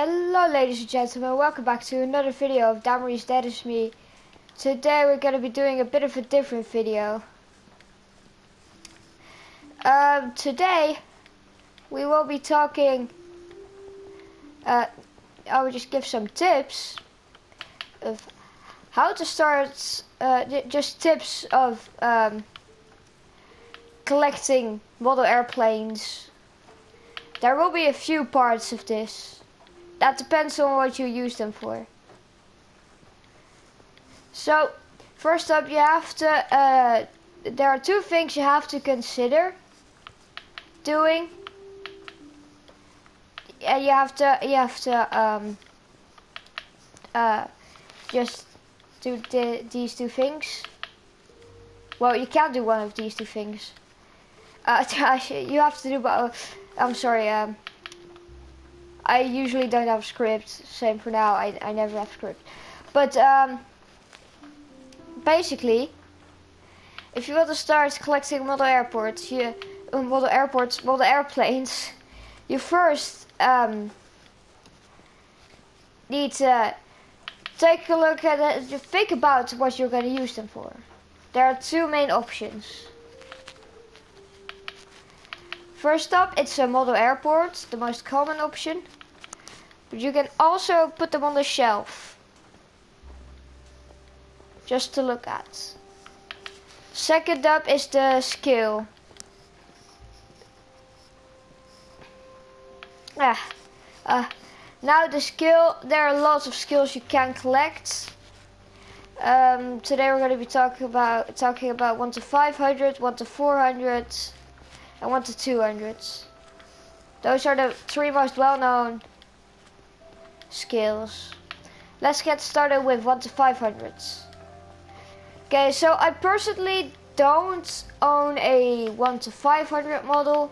Hello ladies and gentlemen, welcome back to another video of Damaris That Is Me. Today we're going to be doing a bit of a different video. Today we will be talking, I will just give some tips of how to start, just tips of collecting model airplanes. There will be a few parts of this. That depends on what you use them for. So, first up, you have to, there are two things you have to consider doing. You have to just do these two things. Well, you can't do one of these two things. You have to do both. I'm sorry, I usually don't have a script. Same for now. I never have a script. But basically, if you want to start collecting model airplanes, you first need to take a look at it. Think about what you're going to use them for. There are two main options. First up, it's a model airport, the most common option. But you can also put them on the shelf, just to look at. Second up is the skill. Now the skill, there are lots of skills you can collect. Today we're going to be talking about 1 to 500, 1 to 400, and 1 to 200. Those are the three most well-known skills. Let's get started with 1 to 500s. Okay, so I personally don't own a 1 to 500 model,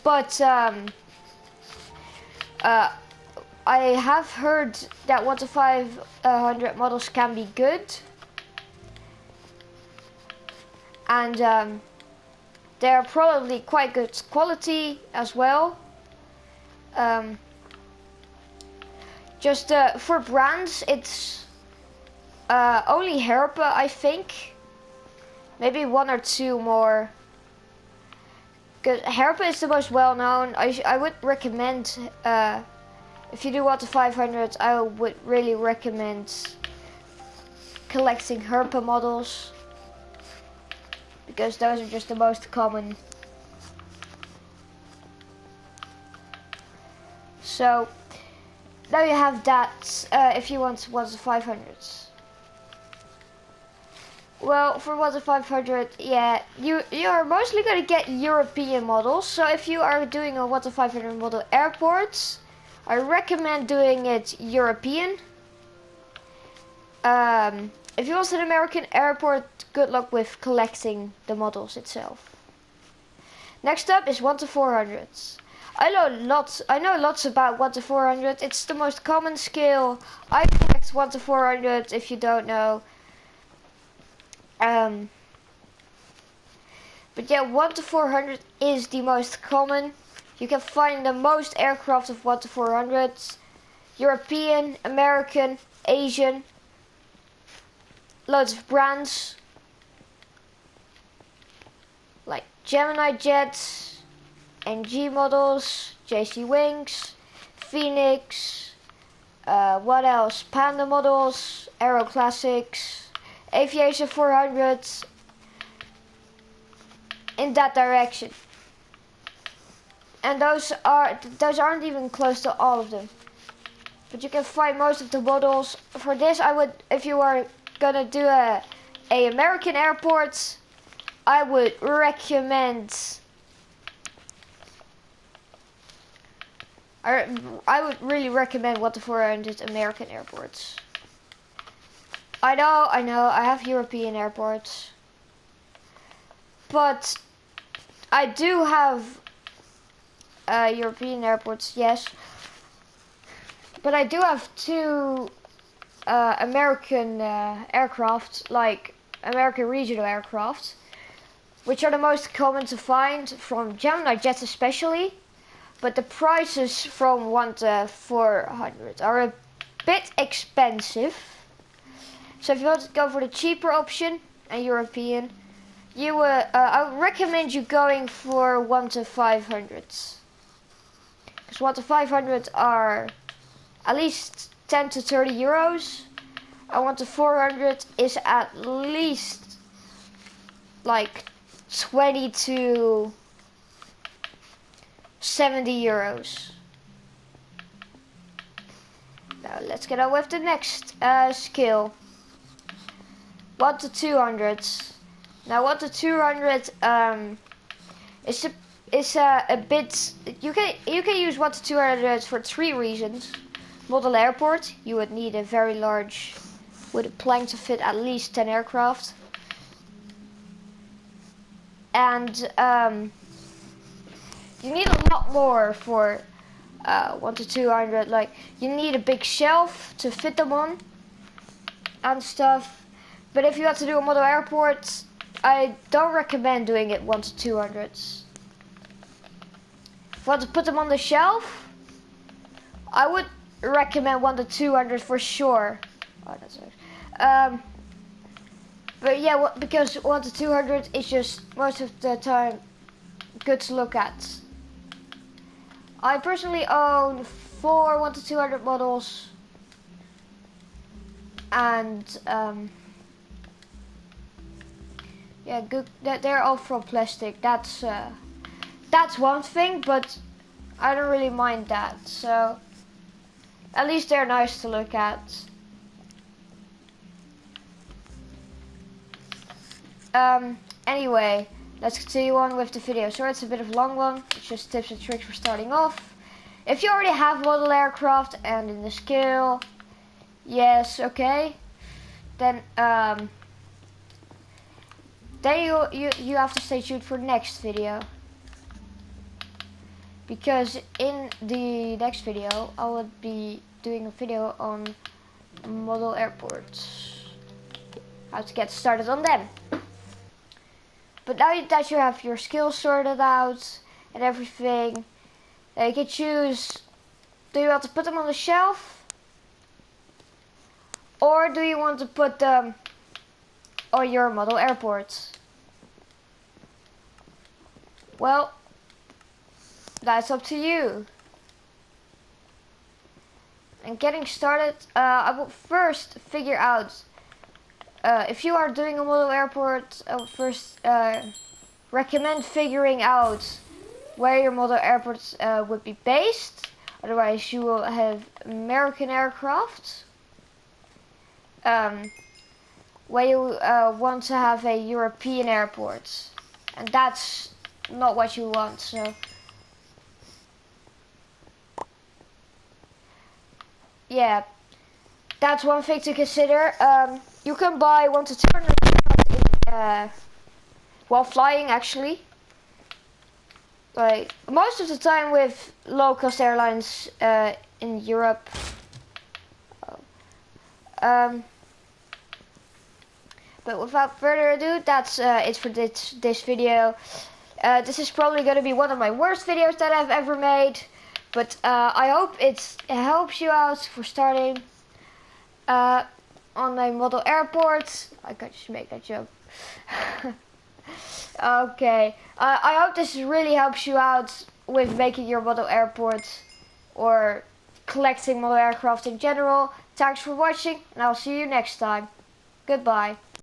but I have heard that 1 to 500 models can be good, and they're probably quite good quality as well. Just for brands, it's only Herpa, I think. Maybe one or two more. Because Herpa is the most well-known. I would recommend, if you do 1 to 500, I would really recommend collecting Herpa models, because those are just the most common. So now you have that if you want 1 to 500s. Well, for 1 to 500, yeah, you are mostly going to get European models. So if you are doing a 1 to 500 model airports, I recommend doing it European. If you want an American airport, good luck with collecting the models itself. Next up is 1 to 400s. I know lots about 1 to 400. It's the most common skill. I collect 1 to 400 if you don't know. But yeah, 1 to 400 is the most common. You can find the most aircraft of 1 to 400. European, American, Asian. Loads of brands. Like Gemini Jets, NG models, JC Wings, Phoenix, what else? Panda models, Aero Classics, Aviation 400, in that direction. And those aren't even close to all of them. But you can find most of the models. For this, I would, if you are gonna do a American airport, I would recommend. I would really recommend 1 to 400 American airports. I know, I have European airports. But I do have European airports, yes. But I do have two American aircraft, like American regional aircraft, which are the most common to find from Gemini Jets especially. but the prices from 1 to 400 are a bit expensive. So if you want to go for the cheaper option and European, I would recommend you going for 1 to 500. Because 1 to 500 are at least 10 to 30 euros. And 1 to 400 is at least like 20 to 70 euros. Now let's get on with the next skill. 1 to 200. Now 1 to 200 is a bit. You can use 1 to 200 for 3 reasons. Model airport, you would need a very large with a plank to fit at least 10 aircraft. And you need a lot more for 1 to 200. Like you need a big shelf to fit them on and stuff. But if you want to do a model airport, I don't recommend doing it 1 to 200s. If you want to put them on the shelf, I would recommend 1 to 200 for sure. Oh, that's right. But yeah, because 1 to 200 is just most of the time good to look at. I personally own 4 1 to 200 models, and yeah, good. They're all from plastic. That's one thing, but I don't really mind that. So at least they're nice to look at. Anyway, let's continue on with the video. Sorry, it's a bit of a long one. It's just tips and tricks for starting off. If you already have model aircraft and in the skill, yes, okay, then you have to stay tuned for next video, because in the next video I will be doing a video on model airports, how to get started on them. But now that you have your skills sorted out and everything, you can choose, do you want to put them on the shelf, or do you want to put them on your model airport? Well, that's up to you. And getting started, I will first figure out, if you are doing a model airport, I would first recommend figuring out where your model airport would be based. Otherwise you will have American aircraft. Where you want to have a European airport, and that's not what you want. So yeah, that's one thing to consider. You can buy 1 to 200 while flying, actually. Like most of the time with low-cost airlines in Europe. But without further ado, that's it for this video. This is probably going to be one of my worst videos that I've ever made, but I hope it helps you out for starting on a model airport. I could just make that joke. Okay, I hope this really helps you out with making your model airport or collecting model aircraft in general. Thanks for watching, and I'll see you next time. Goodbye.